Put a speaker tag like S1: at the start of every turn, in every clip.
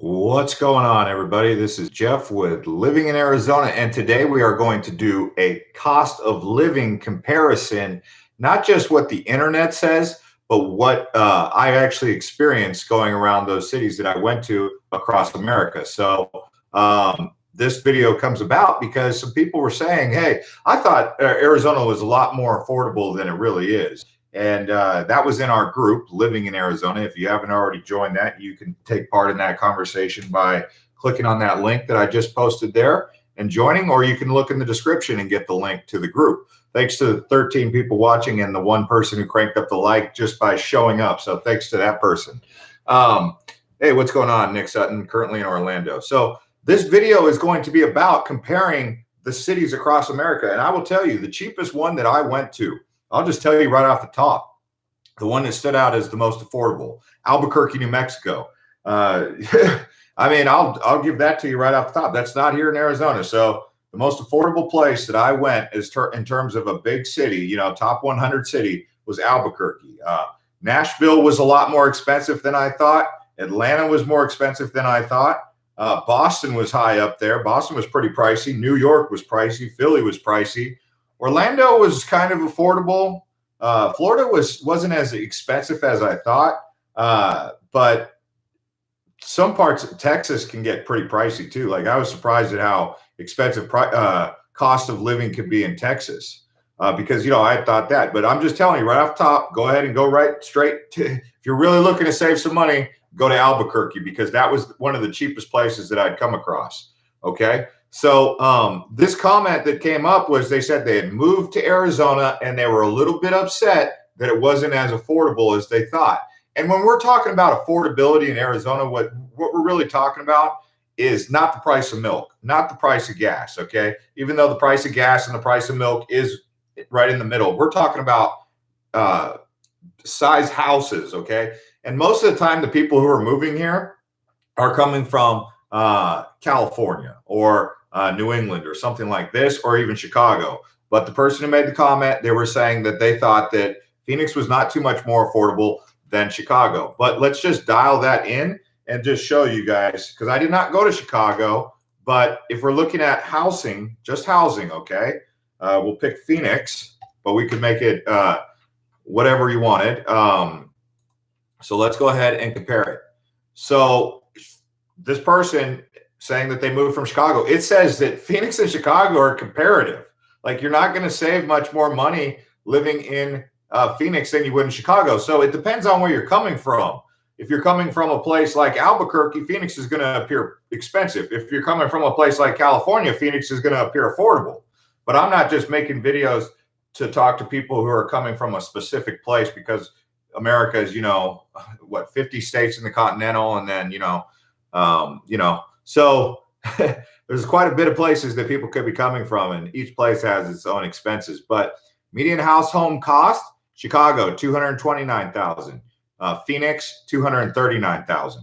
S1: What's going on, everybody? This is Jeff with Living in Arizona, and today we are going to do a cost of living comparison, not just what the internet says, but what I actually experienced going around those cities that I went to across America. This video comes about because some people were saying, hey, I thought Arizona was a lot more affordable than it really is. And that was in our group, Living in Arizona. If you haven't already joined that, you can take part in that conversation by clicking on that link that I just posted there and joining, or you can look in the description and get the link to the group. Thanks to the 13 people watching and the one person who cranked up the like just by showing up. So thanks to that person. Hey, what's going on? Nick Sutton, currently in Orlando. So this video is going to be about comparing the cities across America. And I will tell you, the cheapest one that I went to, I'll just tell you right off the top, the one that stood out as the most affordable, Albuquerque, New Mexico. I mean, I'll give that to you right off the top. That's not here in Arizona. So the most affordable place that I went is in terms of a big city, you know, top 100 city, was Albuquerque. Nashville was a lot more expensive than I thought. Atlanta was more expensive than I thought. Boston was high up there. Boston was pretty pricey. New York was pricey. Philly was pricey. Orlando was kind of affordable. Florida wasn't as expensive as I thought, but some parts of Texas can get pretty pricey too. Like, I was surprised at how expensive cost of living could be in Texas, because, you know, I thought that. But I'm just telling you right off the top, go ahead and go right straight to, if you're really looking to save some money, go to Albuquerque, because that was one of the cheapest places that I'd come across. Okay. So this comment that came up was, they said they had moved to Arizona and they were a little bit upset that it wasn't as affordable as they thought. And when we're talking about affordability in Arizona, what we're really talking about is not the price of milk, not the price of gas, okay? Even though the price of gas and the price of milk is right in the middle, we're talking about size houses, okay? And most of the time, the people who are moving here are coming from California or New England or something like this, or even Chicago. But the person who made the comment, they were saying that they thought that Phoenix was not too much more affordable than Chicago. But let's just dial that in and just show you guys, because I did not go to Chicago. But if we're looking at housing, just housing, okay, we'll pick Phoenix, but we could make it whatever you wanted. So let's go ahead and compare it. So this person saying that they moved from Chicago, it says that Phoenix and Chicago are comparative. Like, you're not going to save much more money living in Phoenix than you would in Chicago. So it depends on where you're coming from. If you're coming from a place like Albuquerque, Phoenix is going to appear expensive. If you're coming from a place like California, Phoenix is going to appear affordable. But I'm not just making videos to talk to people who are coming from a specific place, because America is, you know, what, 50 states in the continental, and then, so there's quite a bit of places that people could be coming from, and each place has its own expenses. But median house home cost, Chicago, $229,000. Phoenix, $239,000.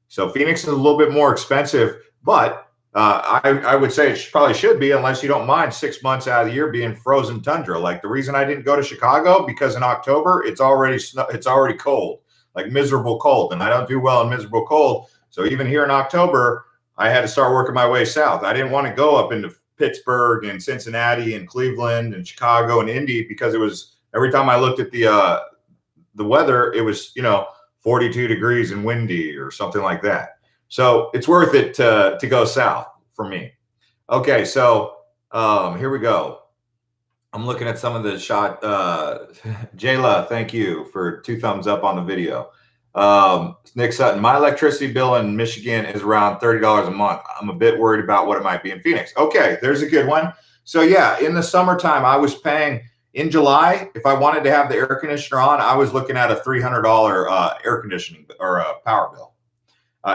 S1: So Phoenix is a little bit more expensive, but I would say it probably should be, unless you don't mind 6 months out of the year being frozen tundra. Like, the reason I didn't go to Chicago, because in October it's already cold, like miserable cold, and I don't do well in miserable cold. So even here in October, I had to start working my way south. I didn't want to go up into Pittsburgh and Cincinnati and Cleveland and Chicago and Indy, because it was, every time I looked at the weather, it was, 42 degrees and windy or something like that. So it's worth it to go south for me. Okay, so here we go. I'm looking at some of the shot. Jayla, thank you for 2 thumbs up on the video. Nick Sutton, my electricity bill in Michigan is around $30 a month. I'm a bit worried about what it might be in Phoenix. Okay, there's a good one. So yeah, in the summertime, I was paying, in July, if I wanted to have the air conditioner on, I was looking at a $300 air conditioning or a power bill.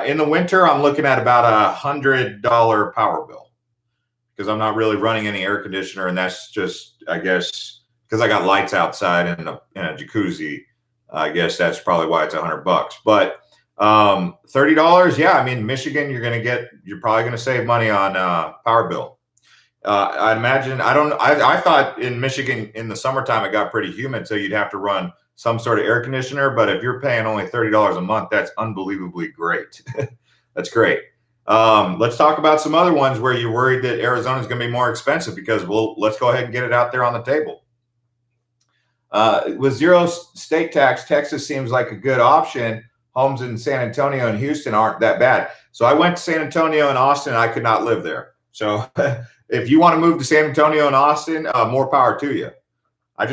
S1: In the winter, I'm looking at about a $100 power bill, because I'm not really running any air conditioner, and that's just, I guess, because I got lights outside and a jacuzzi. I guess that's probably why it's $100. But $30, yeah. I mean, Michigan, you're probably gonna save money on power bill. I imagine, I thought in Michigan in the summertime it got pretty humid, so you'd have to run some sort of air conditioner. But if you're paying only $30 a month, that's unbelievably great. That's great. Let's talk about some other ones where you're worried that Arizona is going to be more expensive, because let's go ahead and get it out there on the table. With zero state tax, Texas seems like a good option. Homes in San Antonio and Houston aren't that bad. So I went to San Antonio and Austin, and I could not live there. So if you want to move to San Antonio and Austin, more power to you. I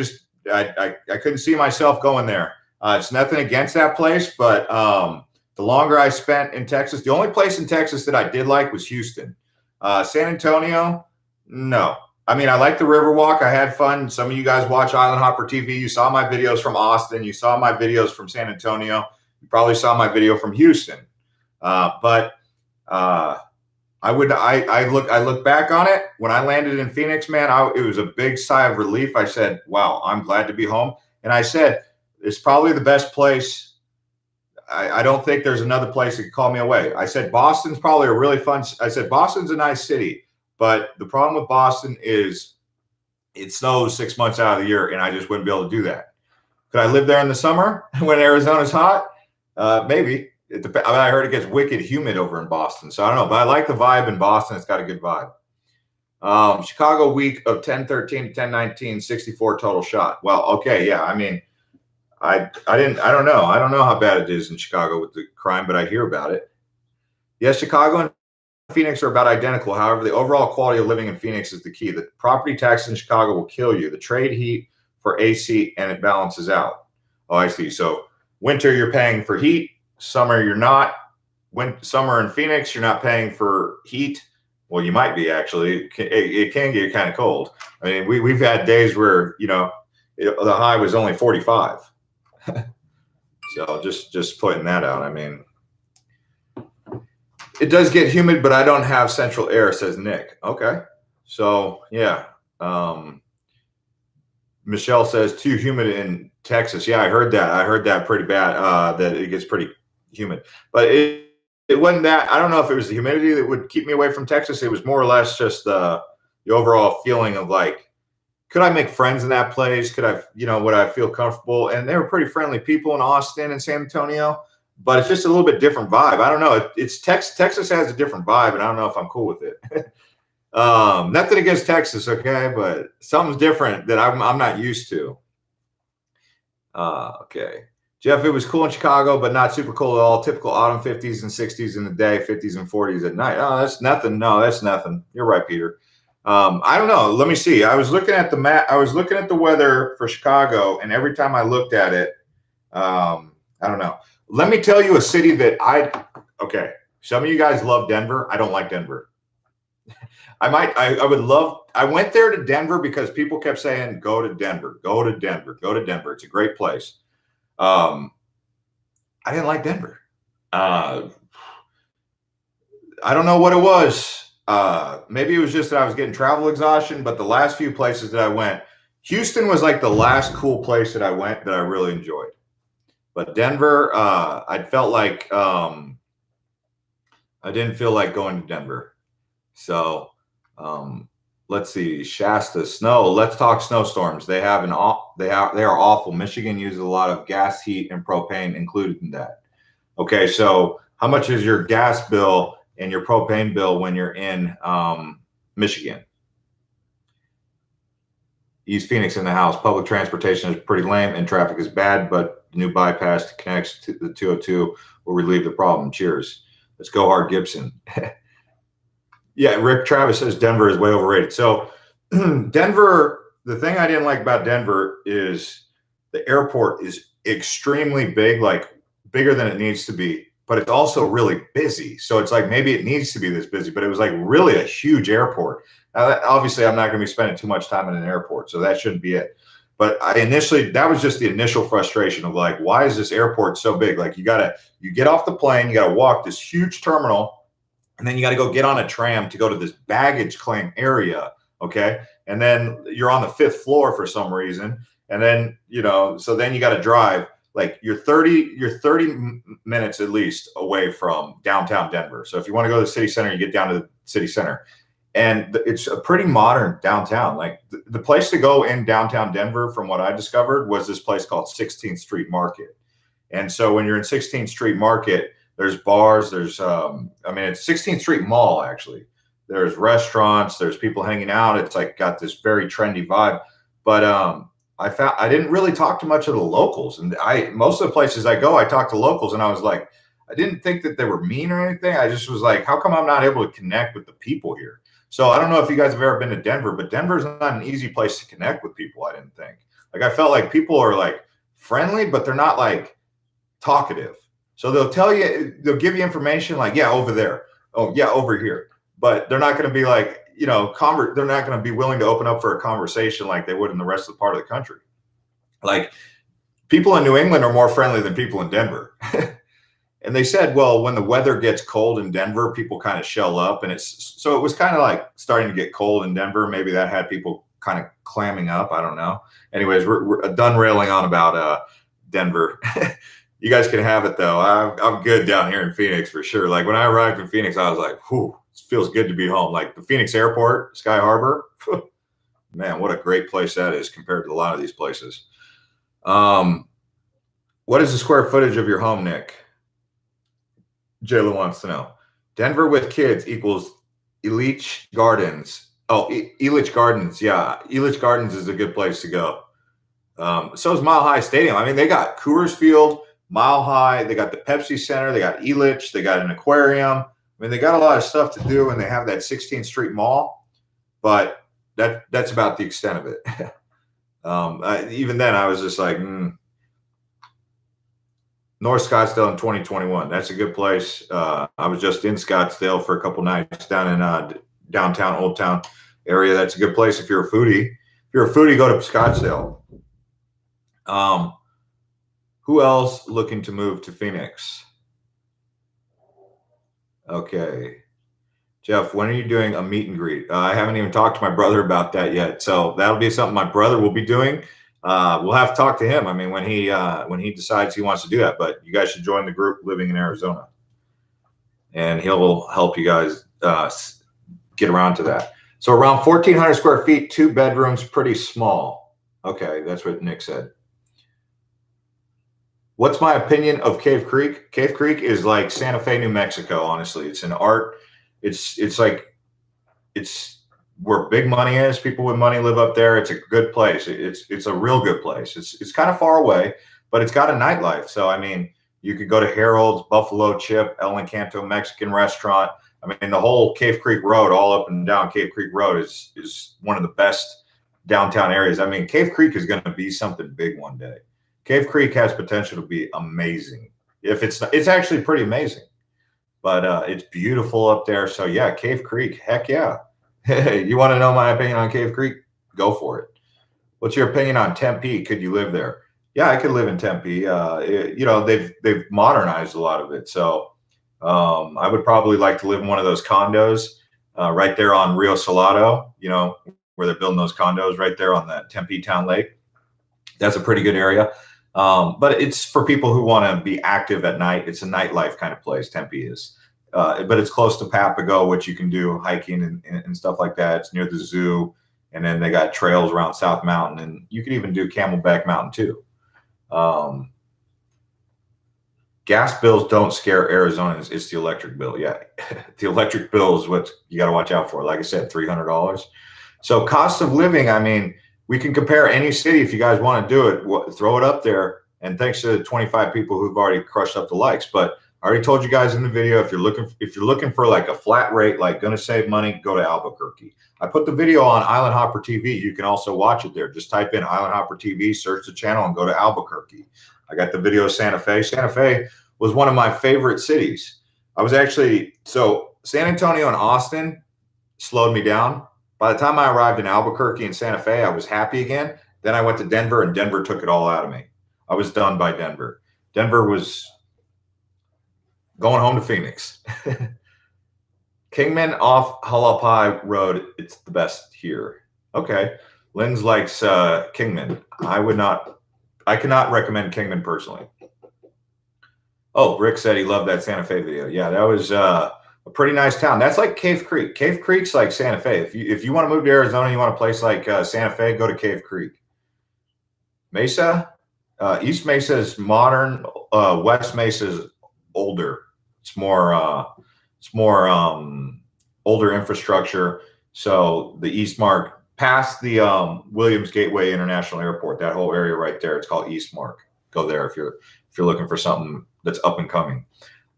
S1: couldn't see myself going there. It's nothing against that place, but the longer I spent in Texas, the only place in Texas that I did like was Houston. San Antonio, no. I mean, I like the Riverwalk. I had fun. Some of you guys watch Island Hopper TV. You saw my videos from Austin. You saw my videos from San Antonio. You probably saw my video from Houston. But I look back on it. When I landed in Phoenix, man, it was a big sigh of relief. I said, wow, I'm glad to be home. And I said, it's probably the best place. I don't think there's another place that could call me away. I said, Boston's probably a really fun. I said, Boston's a nice city. But the problem with Boston is it snows 6 months out of the year, and I just wouldn't be able to do that. Could I live there in the summer when Arizona's hot? Maybe. I heard it gets wicked humid over in Boston, so I don't know. But I like the vibe in Boston. It's got a good vibe. Chicago week of 10/13 to 10/19, 64 total shot. Well, okay, yeah. I mean, I don't know. I don't know how bad it is in Chicago with the crime, but I hear about it. Yes, Chicago and Phoenix are about identical. However, the overall quality of living in Phoenix is the key. The property taxes in Chicago will kill you. The trade heat for AC, and it balances out. Oh, I see. So winter, you're paying for heat. Summer, you're not. Summer in Phoenix, you're not paying for heat. Well, you might be, actually. It can get kind of cold. I mean, we've had days where, the high was only 45. So just putting that out. I mean, it does get humid, but I don't have central air, says Nick. Okay. So, yeah. Michelle says too humid in Texas. Yeah, I heard that. I heard that pretty bad, that it gets pretty humid. But it wasn't that. I don't know if it was the humidity that would keep me away from Texas. It was more or less just the overall feeling of like, could I make friends in that place? Could I, would I feel comfortable? And they were pretty friendly people in Austin and San Antonio. But it's just a little bit different vibe. I don't know. It's Texas has a different vibe, and I don't know if I'm cool with it. Nothing against Texas, okay, but something's different that I'm not used to. Okay, Jeff, it was cool in Chicago, but not super cool at all. Typical autumn 50s and 60s in the day, 50s and 40s at night. Oh, that's nothing. No, that's nothing. You're right, Peter. I don't know. Let me see. I was looking at the map. I was looking at the weather for Chicago, and every time I looked at it, I don't know. Let me tell you a city that okay. Some of you guys love Denver. I don't like Denver. I would love, I went there to Denver because people kept saying, go to Denver, go to Denver, go to Denver. It's a great place. I didn't like Denver. I don't know what it was. Maybe it was just that I was getting travel exhaustion, but the last few places that I went, Houston was like the last cool place that I went that I really enjoyed. But Denver, I felt like I didn't feel like going to Denver. So let's see, Shasta snow. Let's talk snowstorms. They are awful. Michigan uses a lot of gas, heat, and propane included in that. Okay, so how much is your gas bill and your propane bill when you're in Michigan? East Phoenix in the house. Public transportation is pretty lame and traffic is bad, but the new bypass that connects to the 202 will relieve the problem. Cheers. Let's go hard, Gibson. Yeah, Rick Travis says Denver is way overrated. So Denver, the thing I didn't like about Denver is the airport is extremely big, like bigger than it needs to be, but it's also really busy. So it's like maybe it needs to be this busy, but it was like really a huge airport. Now, obviously, I'm not going to be spending too much time in an airport, so that shouldn't be it. But that was just the initial frustration of like, why is this airport so big? Like you get off the plane, you got to walk this huge terminal, and then you got to go get on a tram to go to this baggage claim area. Okay. And then you're on the 5th floor for some reason. And then, so then you got to drive like you're 30 minutes at least away from downtown Denver. So if you want to go to the city center, you get down to the city center. And it's a pretty modern downtown. Like the place to go in downtown Denver, from what I discovered, was this place called 16th Street Market. And so when you're in 16th Street Market, There's bars. There's, I mean, it's 16th Street Mall, actually. There's restaurants. There's people hanging out. It's like got this very trendy vibe. But I didn't really talk to much of the locals. And most of the places I go, I talk to locals, and I was like, I didn't think that they were mean or anything. I just was like, how come I'm not able to connect with the people here? So I don't know if you guys have ever been to Denver, but Denver's not an easy place to connect with people, I didn't think. Like, I felt like people are like friendly, but they're not like talkative. So they'll give you information like, yeah, over there. Oh, yeah, over here. But they're not going to be like, they're not going to be willing to open up for a conversation like they would in the rest of the part of the country. Like, people in New England are more friendly than people in Denver. And they said, well, when the weather gets cold in Denver, people kind of shell up. And it was kind of like starting to get cold in Denver. Maybe that had people kind of clamming up. I don't know. Anyways, we're done railing on about Denver. You guys can have it, though. I'm good down here in Phoenix for sure. Like, when I arrived in Phoenix, I was like, whew, it feels good to be home. Like, the Phoenix Airport, Sky Harbor, man, what a great place that is compared to a lot of these places. What is the square footage of your home, Nick? Jayla wants to know. Denver with kids equals Elitch Gardens. Oh, Elitch Gardens. Yeah, Elitch Gardens is a good place to go. So is Mile High Stadium. I mean, they got Coors Field, Mile High. They got the Pepsi Center. They got Elitch. They got an aquarium. I mean, they got a lot of stuff to do, and they have that 16th Street Mall. But that's about the extent of it. Even then, I was just like, North Scottsdale in 2021. That's a good place. I was just in Scottsdale for a couple nights down in downtown, Old Town area. That's a good place if you're a foodie. If you're a foodie, go to Scottsdale. Who else looking to move to Phoenix? Okay. Jeff, when are you doing a meet and greet? I haven't even talked to my brother about that yet. So that'll be something my brother will be doing. We'll have to talk to him. I mean, when he decides he wants to do that, but you guys should join the group Living in Arizona, and he'll help you guys get around to that. So around 1,400 square feet, 2 bedrooms, pretty small. Okay, that's what Nick said. What's my opinion of Cave Creek? Cave Creek is like Santa Fe, New Mexico. Honestly, it's an art. It's where big money is. People with money live up there. It's a good place. It's a real good place. It's kind of far away, but it's got a nightlife. So I mean, you could go to Harold's, Buffalo Chip, El Encanto Mexican restaurant. I mean, the whole Cave Creek Road, all up and down Cave Creek Road, is one of the best downtown areas. I mean, Cave Creek is going to be something big one day. Cave Creek has potential to be amazing. If it's actually pretty amazing, but it's beautiful up there. So yeah, Cave Creek, heck yeah. You want to know my opinion on Cave Creek? Go for it. What's your opinion on Tempe? Could you live there? Yeah, I could live in Tempe. They've modernized a lot of it. So I would probably like to live in one of those condos right there on Rio Salado, where they're building those condos right there on the Tempe Town Lake. That's a pretty good area. But it's for people who want to be active at night. It's a nightlife kind of place, Tempe is. But it's close to Papago, which you can do hiking and stuff like that. It's near the zoo. And then they got trails around South Mountain. And you can even do Camelback Mountain too. Gas bills don't scare Arizonans. It's the electric bill. Yeah, the electric bill is what you got to watch out for. Like I said, $300. So cost of living, I mean, we can compare any city if you guys want to do it. Throw it up there. And thanks to the 25 people who've already crushed up the likes. But I already told you guys in the video, if you're looking for like a flat rate, like going to save money, go to Albuquerque. I put the video on Island Hopper TV. You can also watch it there. Just type in Island Hopper TV, search the channel, and go to Albuquerque. I got the video of Santa Fe. Santa Fe was one of my favorite cities. So San Antonio and Austin slowed me down. By the time I arrived in Albuquerque and Santa Fe, I was happy again. Then I went to Denver, and Denver took it all out of me. I was done by Denver. Denver was going home to Phoenix. Kingman off Hualapai Road. It's the best here. Okay. Lynn's likes Kingman. I cannot recommend Kingman personally. Oh, Rick said he loved that Santa Fe video. Yeah, that was a pretty nice town. That's like Cave Creek. Cave Creek's like Santa Fe. If you want to move to Arizona, you want a place like Santa Fe, go to Cave Creek. Mesa, East Mesa is modern. West Mesa is older. it's more older infrastructure. So the Eastmark, past the Williams Gateway International Airport, that whole area right there, it's called Eastmark. Go there if you're looking for something that's up and coming.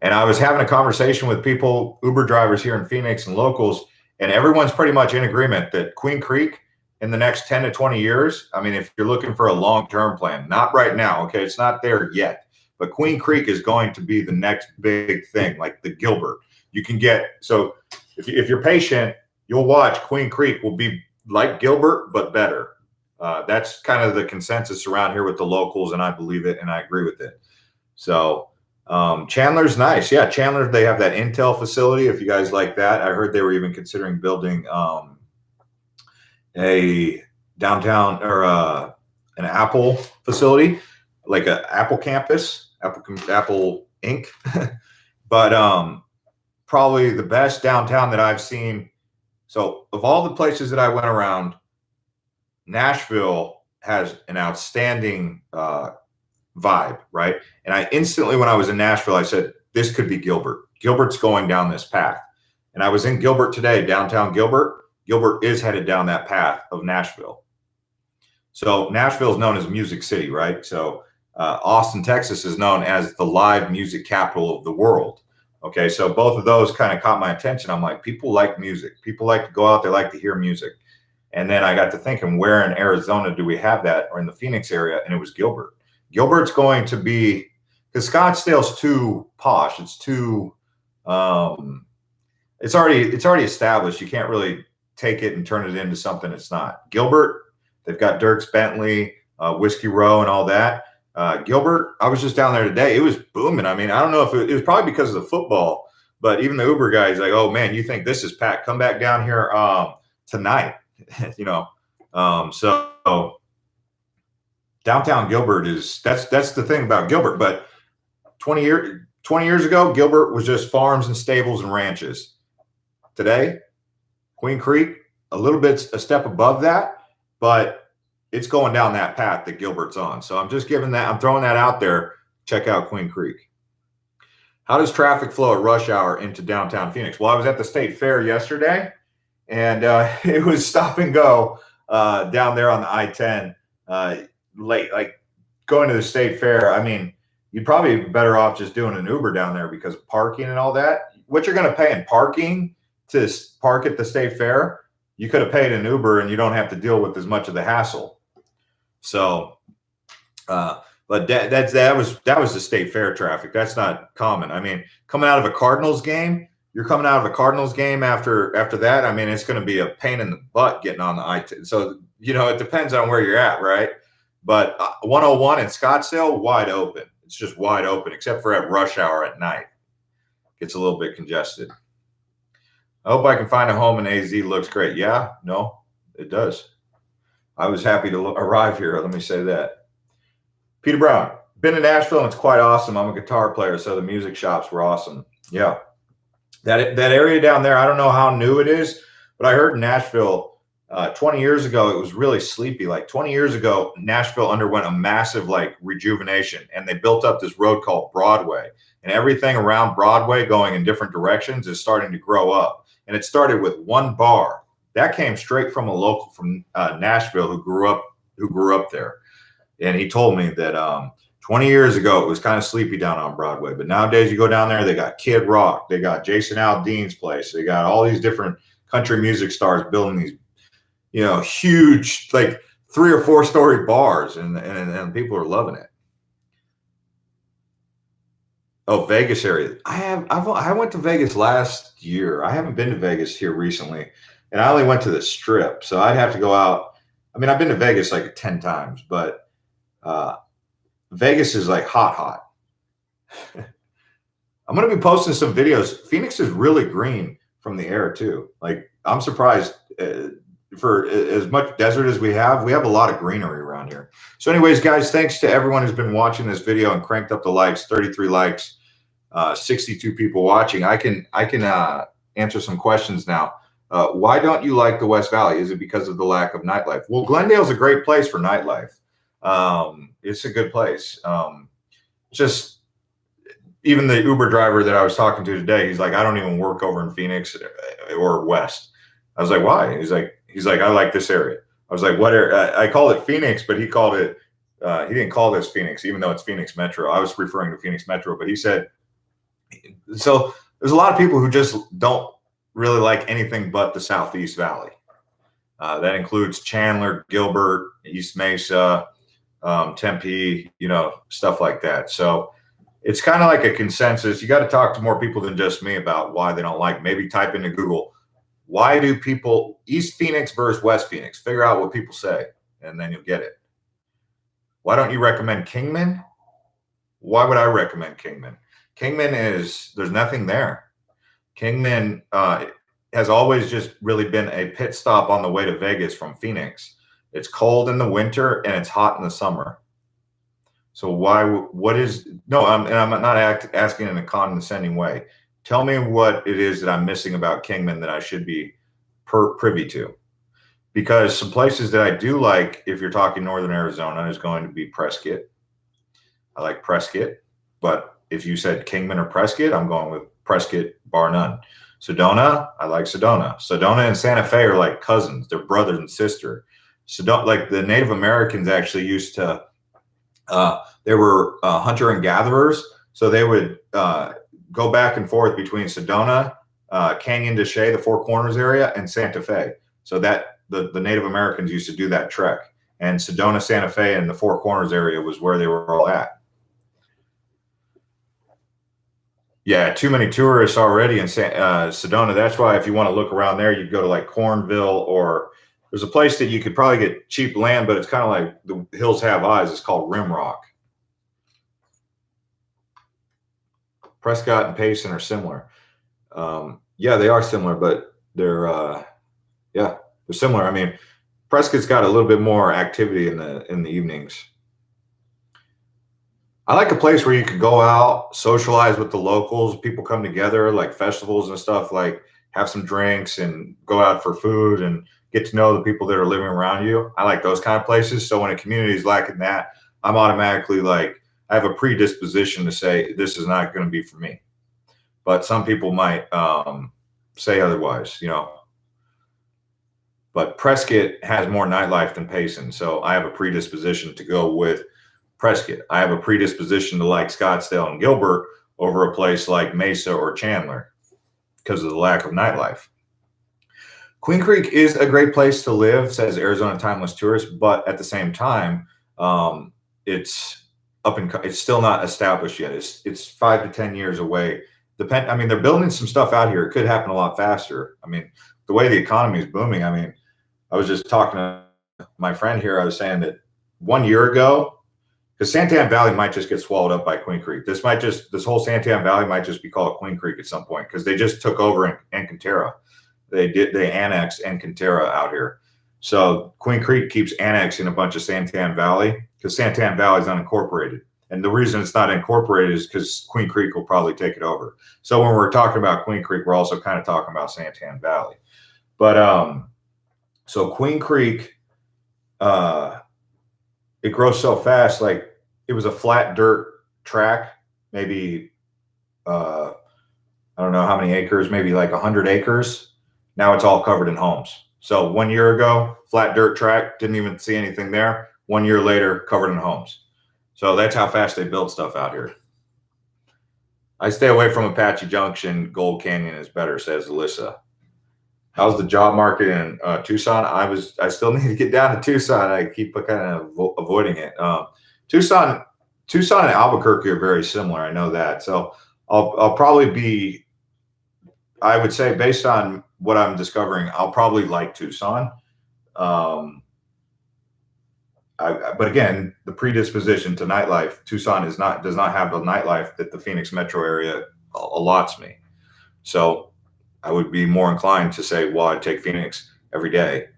S1: And I was having a conversation with people, Uber drivers here in Phoenix and locals, and everyone's pretty much in agreement that Queen Creek in the next 10 to 20 years, I mean, if you're looking for a long-term plan, not right now, okay, it's not there yet, but Queen Creek is going to be the next big thing, like the Gilbert. You can get, so if you're patient, you'll watch Queen Creek will be like Gilbert, but better. That's kind of the consensus around here with the locals, and I believe it, and I agree with it. So Chandler's nice. Yeah, Chandler, they have that Intel facility, if you guys like that. I heard they were even considering building a downtown or an Apple facility, like an Apple campus, Apple Inc. But probably the best downtown that I've seen. So of all the places that I went around, Nashville has an outstanding vibe, right? And I instantly, when I was in Nashville, I said, this could be Gilbert. Gilbert's going down this path. And I was in Gilbert today, downtown Gilbert. Gilbert is headed down that path of Nashville. So Nashville is known as Music City, right? So Austin, Texas is known as the live music capital of the world. Okay, so both of those kind of caught my attention. I'm like, people like music. People like to go out, they like to hear music. And then I got to thinking, where in Arizona do we have that, or in the Phoenix area? And it was Gilbert. Gilbert's going to be, because Scottsdale's too posh. It's too, it's already established. You can't really take it and turn it into something it's not. Gilbert, they've got Dierks Bentley, Whiskey Row, and all that. Gilbert, I was just down there today. It was booming. I mean, I don't know if it was probably because of the football, but even the Uber guys like, oh man, you think this is packed? Come back down here tonight. You know, so downtown Gilbert is that's the thing about Gilbert. But 20 years ago, Gilbert was just farms and stables and ranches. Today, Queen Creek, a little bit a step above that, but it's going down that path that Gilbert's on. So I'm just giving that, I'm throwing that out there. Check out Queen Creek. How does traffic flow at rush hour into downtown Phoenix? Well, I was at the State Fair yesterday, and it was stop and go down there on the I-10 late, like going to the State Fair. I mean, you'd probably be better off just doing an Uber down there because of parking and all that. What you're going to pay in parking to park at the State Fair, you could have paid an Uber and you don't have to deal with as much of the hassle. So, but that was the State Fair traffic. That's not common. I mean, coming out of a Cardinals game, you're coming out of a Cardinals game after that. I mean, it's going to be a pain in the butt getting on the I-10. So, you know, it depends on where you're at, right? But 101 in Scottsdale, wide open. It's just wide open, except for at rush hour at night. Gets a little bit congested. I hope I can find a home in AZ. Looks great. Yeah, no, it does. I was happy to arrive here. Let me say that. Peter Brown, been to Nashville and it's quite awesome. I'm a guitar player, so the music shops were awesome. Yeah. That area down there, I don't know how new it is, but I heard in Nashville 20 years ago, it was really sleepy. Like 20 years ago, Nashville underwent a massive like rejuvenation, and they built up this road called Broadway. And everything around Broadway going in different directions is starting to grow up. And it started with one bar. That came straight from a local from Nashville who grew up there. And he told me that 20 years ago, it was kind of sleepy down on Broadway. But nowadays you go down there, they got Kid Rock. They got Jason Aldean's place. They got all these different country music stars building these, you know, huge, like 3 or 4 story bars. And people are loving it. Oh, Vegas area. I went to Vegas last year. I haven't been to Vegas here recently. And I only went to the Strip, so I'd have to go out. I mean, I've been to Vegas like 10 times, but Vegas is like hot. I'm going to be posting some videos. Phoenix is really green from the air too. Like I'm surprised for as much desert as we have a lot of greenery around here. So anyways, guys, thanks to everyone who's been watching this video and cranked up the likes, 33 likes, 62 people watching. I can answer some questions now. Why don't you like the West Valley? Is it because of the lack of nightlife? Well, Glendale's a great place for nightlife. It's a good place. Just even the Uber driver that I was talking to today, he's like, I don't even work over in Phoenix or West. I was like, why? He's like, I like this area. I was like, what area? I called it Phoenix, but he called it, he didn't call this Phoenix, even though it's Phoenix Metro. I was referring to Phoenix Metro, but he said, so there's a lot of people who just don't really like anything but the Southeast Valley. That includes Chandler, Gilbert, East Mesa, Tempe, stuff like that. So it's kind of like a consensus. You got to talk to more people than just me about why they don't like. Maybe type into Google, why do people East Phoenix versus West Phoenix? Figure out what people say, and then you'll get it. Why don't you recommend Kingman? Why would I recommend Kingman? Kingman there's nothing there. Kingman has always just really been a pit stop on the way to Vegas from Phoenix. It's cold in the winter and it's hot in the summer. So I'm not asking in a condescending way. Tell me what it is that I'm missing about Kingman that I should be privy to. Because some places that I do like, if you're talking Northern Arizona, is going to be Prescott. I like Prescott, but if you said Kingman or Prescott, I'm going with Prescott, bar none. Sedona, I like Sedona. Sedona and Santa Fe are like cousins. They're brother and sister. Sedona, like the Native Americans actually used to, they were hunter and gatherers. So they would go back and forth between Sedona, Canyon de Chelly, the Four Corners area, and Santa Fe. So that the Native Americans used to do that trek. And Sedona, Santa Fe, and the Four Corners area was where they were all at. Yeah, too many tourists already in Sedona. That's why if you want to look around there, you go to like Cornville, or there's a place that you could probably get cheap land, but it's kind of like the hills have eyes. It's called Rimrock. Prescott and Payson are similar. Yeah, they are similar, but they're similar. I mean, Prescott's got a little bit more activity in the evenings. I like a place where you can go out, socialize with the locals. People come together, like festivals and stuff, like have some drinks and go out for food and get to know the people that are living around you. I like those kind of places. So when a community is lacking that, I'm automatically like, I have a predisposition to say, this is not going to be for me. But some people might say otherwise, But Prescott has more nightlife than Payson. So I have a predisposition to go with Prescott. I have a predisposition to like Scottsdale and Gilbert over a place like Mesa or Chandler because of the lack of nightlife. Queen Creek is a great place to live, says Arizona Timeless Tourist, but at the same time, it's still not established yet. It's 5 to 10 years away. They're building some stuff out here. It could happen a lot faster. I mean, the way the economy is booming. I mean, I was just talking to my friend here. I was saying that 1 year ago, because Santan Valley might just get swallowed up by Queen Creek. This whole Santan Valley might just be called Queen Creek at some point because they just took over Encanterra. They annexed Encanterra out here. So Queen Creek keeps annexing a bunch of Santan Valley because Santan Valley is unincorporated. And the reason it's not incorporated is because Queen Creek will probably take it over. So when we're talking about Queen Creek, we're also kind of talking about Santan Valley. But so Queen Creek, it grows so fast. Like it was a flat dirt track, maybe I don't know how many acres, maybe like 100 acres. Now it's all covered in homes. So 1 year ago, flat dirt track, didn't even see anything there. 1 year later, covered in homes. So that's how fast they build stuff out here. I stay away from Apache Junction. Gold Canyon is better, says Alyssa. How's the job market in Tucson? I still need to get down to Tucson. I keep kind of avoiding it. Tucson and Albuquerque are very similar. I know that. So I'll probably be, I would say based on what I'm discovering, I'll probably like Tucson. But again, the predisposition to nightlife, Tucson does not have the nightlife that the Phoenix metro area allots me. So I would be more inclined to say, well, I'd take Phoenix every day.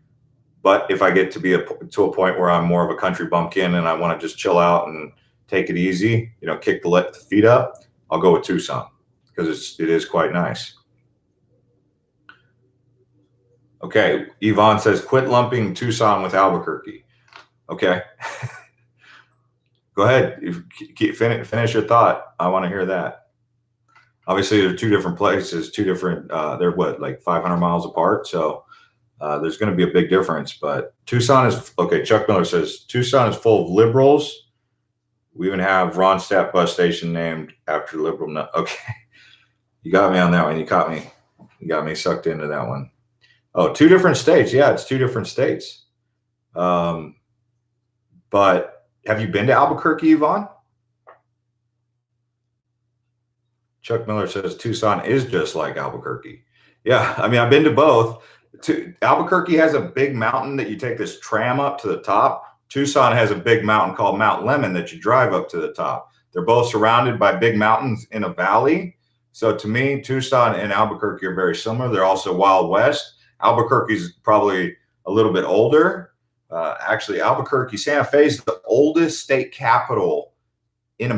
S1: But if I get to be to a point where I'm more of a country bumpkin and I want to just chill out and take it easy, kick the feet up, I'll go with Tucson because it is quite nice. Okay, Yvonne says, quit lumping Tucson with Albuquerque. Okay. Go ahead. Finish your thought. I want to hear that. Obviously, they're two different places, two different. They're what, like 500 miles apart. So there's going to be a big difference. But Tucson is okay. Chuck Miller says Tucson is full of liberals. We even have Ronstadt bus station named after liberal. No, okay, you got me on that one. You caught me. You got me sucked into that one. Oh, two different states. Yeah, it's two different states. But have you been to Albuquerque, Yvonne? Chuck Miller says Tucson is just like Albuquerque. Yeah, I mean, I've been to both. Albuquerque has a big mountain that you take this tram up to the top. Tucson has a big mountain called Mount Lemmon that you drive up to the top. They're both surrounded by big mountains in a valley. So to me, Tucson and Albuquerque are very similar. They're also Wild West. Albuquerque's probably a little bit older. Actually, Albuquerque, Santa Fe is the oldest state capital